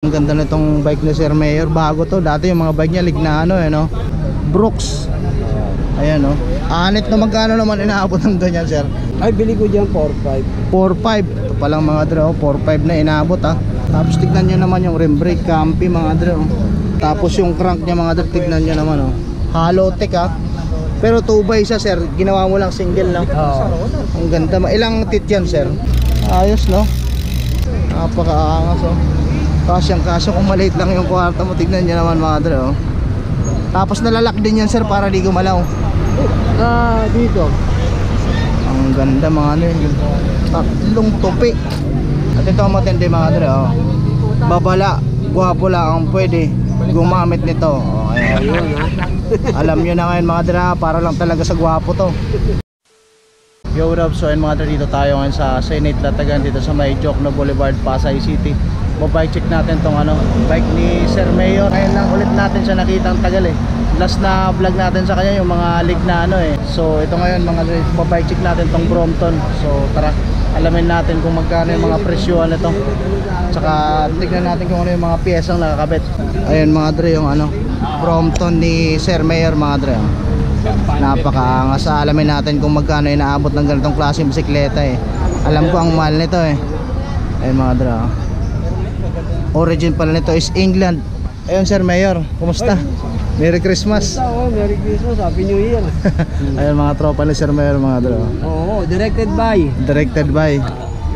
Ang ganda na itong bike ni Sir Mayor. Bago to. Dati yung mga bike niya Lignano Brooks. Ayan Anit na magkano naman inaabot ng ganyan, sir? Ay, bili ko dyan 4.5. 4.5. Ito palang mga dre 4.5 na inaabot Tapos tignan nyo naman yung rim brake Campi mga dre Tapos yung crank niya mga dre, tignan nyo naman Hollow tech Pero 2x siya, sir. Ginawa mo lang single lang. Ang ganda. Ilang tit yan, sir? Ayos, no? Napakaangas, Kasyang kasyo kung maliit lang yung kwarto mo. Tignan nyo naman mga dre Tapos nalalak din yan, sir, para di gumalaw. Dito. Ang ganda mga tatlong tupi. At ito ang matindi mga dre babala, guwapo lang ang pwede gumamit nito. Ayun Alam nyo na ngayon mga dre para lang talaga sa guwapo to. Yo, what up? So ayun mga dre, dito tayo ngayon sa Senate Latagan, dito sa may Jokno Boulevard, Pasay City. Bike check natin tong bike ni Sir Mayor. Ngayon lang ulit natin siya nakita ang tagal Last na vlog natin sa kanya yung mga Lignano So ito ngayon mga dre, bike check natin tong Brompton. So tara, alamin natin kung magkano yung mga presyoan nito. Tsaka tignan natin kung ano yung mga piyesang nakakabit. Ayun mga dre, yung Brompton ni Sir Mayor mga dre napakaangas. Alamin natin kung magkano inaabot ng ganitong klaseng bisikleta Alam ko ang mahal nito Ayun mga dre origin pala nito is England. Ayun Sir Mayor, kumusta? Merry Christmas. Merry Christmas, Happy New Year. Ayun mga tropa ni Sir Mayor mga dre Directed by.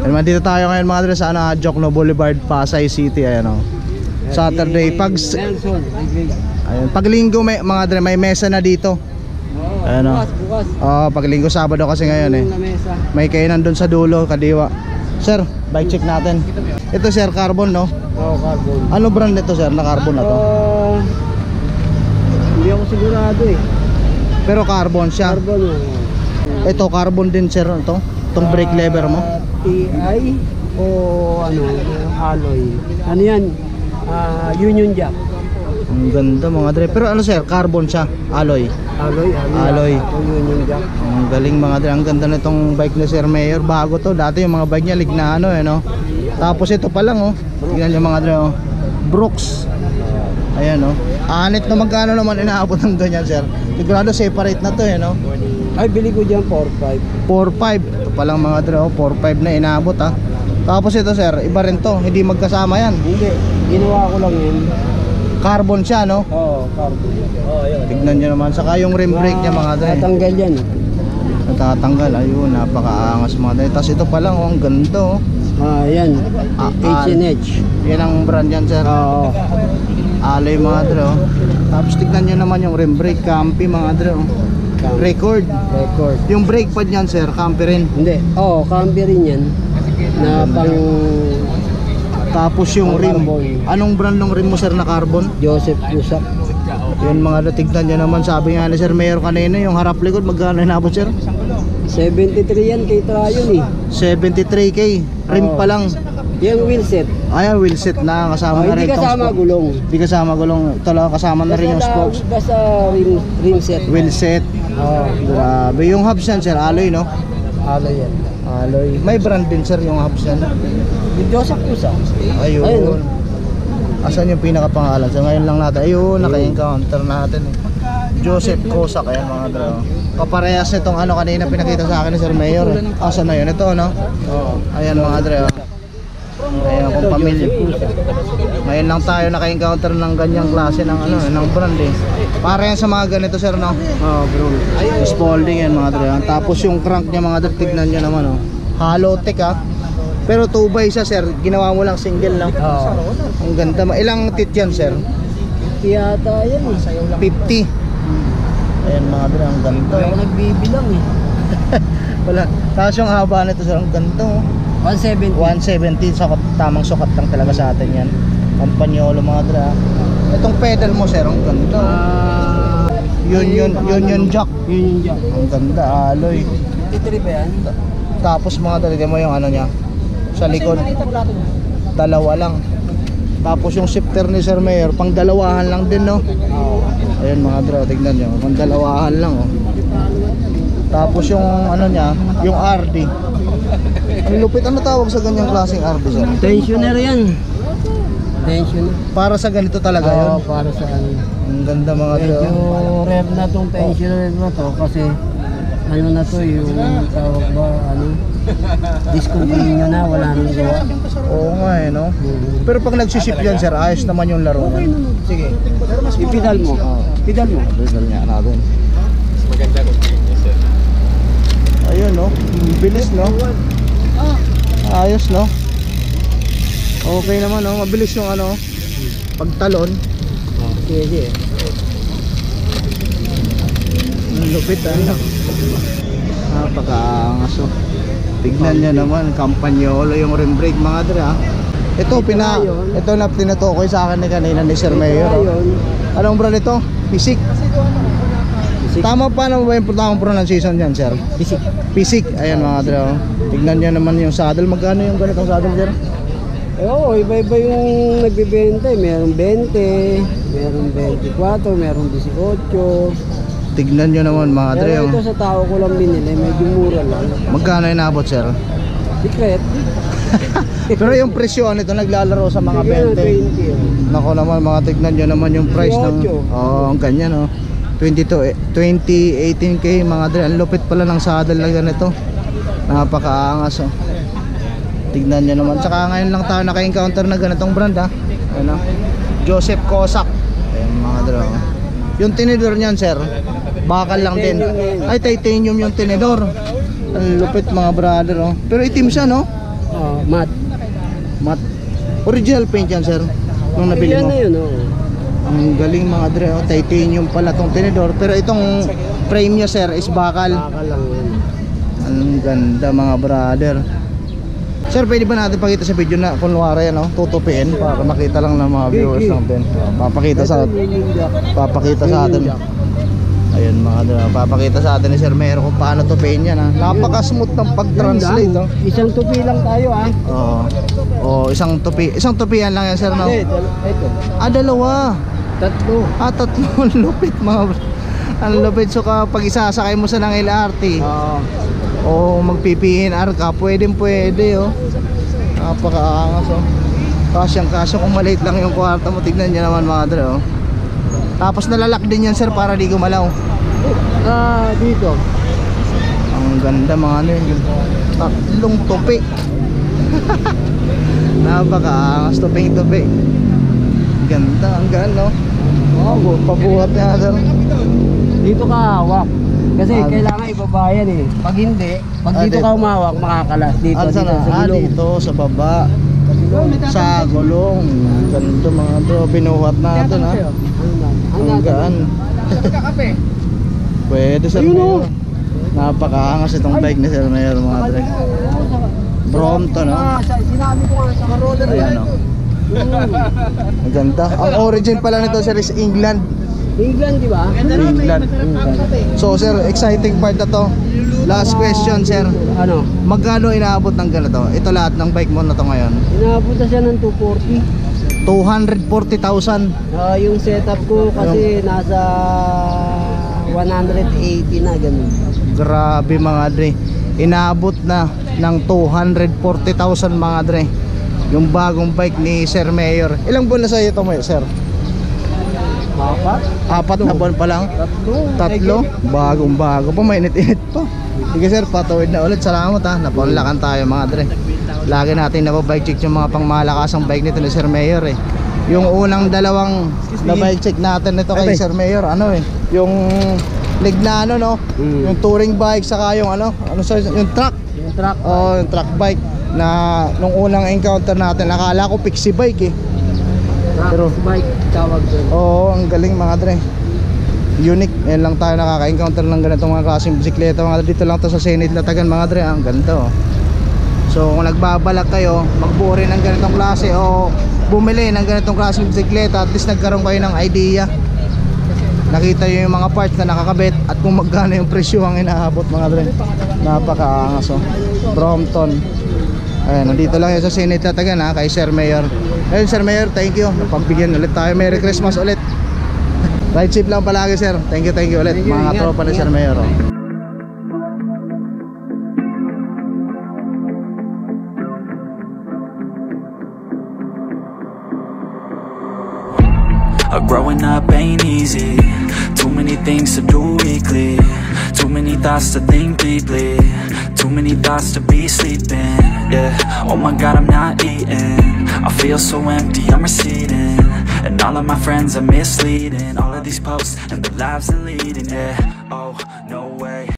Ayun, dito tayo ngayon mga dre sa Jokno Boulevard, Pasay City. Ayun Saturday pag Nelson. ayun, pag linggo mga dre may mesa na dito. Ayun Bukas. pag linggo Sabado kasi ngayon may kainan doon sa dulo kadiwa. Sir, bike check natin. Ito sir, carbon Carbon. Ano brand nito sir na carbon na to? Hindi ako sigurado Pero carbon siya. Carbon Ito carbon din sir itong brake lever mo. TI o alloy. Ano yan? Union Jack. Ang ganda mga dre. Pero sir, carbon siya, alloy. Alloy. Union Jack. Ang galing mga dre. Ang ganda nitong bike ni Sir Mayor. Bago to. Dati yung mga bike niya Lignano Tapos ito pa lang tignan nyo mga dre Brooks. Ayan Anit na magkano naman inaabot ng ganyan, sir? Sigurado separate na to Ay, bili ko dyan 4.5. 4.5. Ito pa lang mga dre 4.5 na inaabot Tapos ito sir, iba rin to. Hindi magkasama yan. Hindi, ginawa ko lang yun. Carbon siya Oo, carbon. Yun. Tignan nyo naman. Saka yung rim brake niya mga dre Natanggal yan. natatanggal. Ayun, napakaangas mga dre. Tapos ito pa lang ang ganda Yan. H&H. Yan ang brand yan, sir. Oo. Alloy mga dre Tapos tignan nyo naman yung rim brake Campi mga dre Record. Yung brake pad niyan, sir, Campi rin. Hindi. Campi rin yan. Na pang Tapos yung rim. carbon. Anong brand ng rim mo, sir, na carbon? Joseph Cusack. Yun mga dre, tignan nyo naman. Sabi nga ni Sir Mayor kanina, yung harap likod magkano inabot, sir? 73 yan kay Trayon 73k. Rim pa lang. Yung wheelset. Ayan, wheelset na kasama na rin Hindi itong kasama spoke. gulong. Hindi kasama gulong. Talaga kasama na rin yung spokes. Basta rim set. Wheelset. Grabe. Yung hubs yan, sir, alloy, Alloy yan. Alloy. May brand din, sir, yung hubs yan. Yung Joseph Cusack. Ayun. Asan yung pinakapangalan? So ngayon lang natin. Ayun, naka-encounter natin Joseph Cusack. Ayan mga dre kaparehas nitong kanina pinakita sa akin ni Sir Mayor Asan na yun? Ito Ayan mga dre Ayan kung pamilya. Ngayon lang tayo naka-encounter ng ganyang klase ng ng brand para yan sa mga ganito, sir, bro. Spalding yan mga dre Tapos yung crank niya mga dre, tignan nyo naman hollow tech pero 2x siya, sir. Ginawa mo lang single lang. Ang ganda. Ilang tit yan, sir? Yata yan 50. Ayan mga dre, ang ganda. Ako nagbibilang Wala. Tapos yung haba nito, sir, ang ganda 170. 170. Tamang sukat lang talaga sa atin yan. Campagnolo mga dre Itong pedal mo, sir, ang ganda Union Jack. Ang ganda, alloy. 53 ba yan? Tapos mga dre, mo yung niya sa likod, dalawa lang. Tapos yung shifter ni Sir Mayor, pang dalawahan lang din, Ayun mga dre, tignan nyo, pang dalawahan lang, Tapos yung niya, yung RD. Ang lupit, ano tawag sa ganyang klaseng RD, sir? Tensioner yan. Tension. Para sa ganito talaga yun. Oo, para sa ano. Ang ganda mga dre. Medyo rare na tong tensioner na to kasi ano na to yung tawag ba ano discontinue na, wala nang gawa. Oo nga eh, no? Pero pag nagsisip yan sir, ayos naman yung laro niya. Sige, ipidal mo. Pidal mo. Rizal nga natin. Maganda kung niya, sir. Ayun no, bilis no. Ayos no. Okay naman no, mabilis yung ano pagtalon. Sige. Ang lupit ano. Napakaangas oh. Tignan nyo naman, Campagnolo yung rim brake mga dre ha. Ito na tinutukoy sa akin ni kanina ni Sir Mayor. Oh. Anong brand ito? Pisik. Tama pa naman ba yung tamang pronunciation dyan, sir? Pisik. Pisik. Ayan mga dre oh. Tignan nyo naman yung saddle. Magkano yung ganitong saddle, sir? Oo, iba-iba yung nagbibenta eh. Merong 20, merong 24, merong 18. Tignan nyo naman mga dre Pero oh. ito sa tao ko lang binili, medyo mura lang. Magkano inabot, sir? Secret. Pero yung presyo nito naglalaro sa mga 20. 20. Nako naman mga tignan nyo naman yung price ng 18. ang ganyan oh. 18K mga dre. Ang lupit pala ng saddle na ganito. Napakaangas oh. Tignan nyo naman. Tsaka ngayon lang tayo naka-encounter na ganitong brand ha. Ano? Joseph Cossack. Ayan mga dre oh. Yung tinidor niyan sir, bakal lang din. Ay titanium yung tinidor. Ang lupit mga brother oh. Pero itim siya no? Matte. Matte. Original paint yan sir. Nung nabili mo. Yan na yun, oo. Ang galing mga dre oh. Titanium pala tong tinidor. Pero itong frame niya sir is bakal. Bakal lang yun. Ang ganda mga brother. Sir, pwede ba natin pakita sa video na kunwari ano, tutupiin para makita lang ng mga viewers natin. Papakita sa atin. Ayun mga dre, papakita sa atin ni Sir Mero kung paano tupiin yan ha. Napaka-smooth ng pag-translate oh. Isang tupi lang tayo ah. Oo. Oh, isang tupi. Isang tupian lang yan sir no. Ito. Dalawa. Tatlo. Tatlo. Ang lupit mga ang lupit. So kapag isasakay mo sa ng LRT o magpi-PNR ka, pwede oh. Napakaangas oh. Kasyang kung maliit lang yung kwarto mo. Tignan nyo naman mga dre oh. Tapos nalalak din yan sir para di gumalaw. Dito. Ang ganda mga ano yun. Tatlong tupi. Napakaangas tupi. Ganda, ang ganda no. Pabuhat niya sir. Dito ka hawak. Kasi kailangan ibabayan eh. Pag hindi, dito ka humawak, makakalas. Dito sa gulong. Dito sa baba. Sa gulong. Ganda mga bro. Binuhat natin ha. Ang gaan. Pwede sir Mayor. Napakaangas itong bike ni Sir Mayor mga dre. Brompton no. Sinabi ko nga sa roller. Ayan o. Ang ganda. Ang origin pala nito sir is England. England, di ba? England. So sir, exciting part na to. Last question sir. Ano? Magkano inaabot ng ganito? Ito lahat ng bike mo na to ngayon. Inapunta siya ng 240. 240,000. Yung setup ko kasi nasa 180 na ganun. Grabe mga dre. Inaabot na ng 240,000 mga dre. Yung bagong bike ni Sir Mayor. Ilang buwan na sa ito mo sir? Apat na buwan pa lang. Tatlo. Bagong bago pa, mainit-init pa. Sige sir, patawid na ulit. Salamat ha. Napaunlakan tayo mga dre. Lagi natin napabike check yung mga pangmalakasang bike nito ni Sir Mayor eh. Yung unang dalawang na bike check natin nito kay Sir Mayor, ano eh, yung Lignano no, yung touring bike saka yung yung truck. Oh, yung truck bike na nung unang encounter natin, nakala ko pixie bike eh. Pero bike tawag doon. Oo, ang galing mga dre. Unique, yan lang tayo nakaka-encounter ng ganitong mga klaseng bisikleta mga dre. Dito lang to sa Senate Latagan mga dre, ang ganda oh. So kung nagbabalak kayo, magbuo rin ng ganitong klase o bumili ng ganitong klaseng bisikleta, at least nagkaroon kayo ng idea. Nakita nyo yung mga parts na nakakabit at kung magkano yung presyo ang inaabot mga dre. Napakaangas oh. Brompton. Ayan, nandito lang yan sa Senate Latagan ha, kay Sir Mayor. Ayun Sir Mayor, thank you. Napagbigyan ulit tayo. Merry Christmas ulit. Ride safe lang palagi sir. Thank you ulit. Mga tropa ni Sir Mayor oh. Growing up ain't easy. Too many things to do weekly. Too many thoughts to think deeply. Too many thoughts to be sleeping. Yeah, oh my God, I'm not eating. I feel so empty, I'm receding. And all of my friends are misleading. All of these posts and the lives they're leading. Yeah, oh, no way.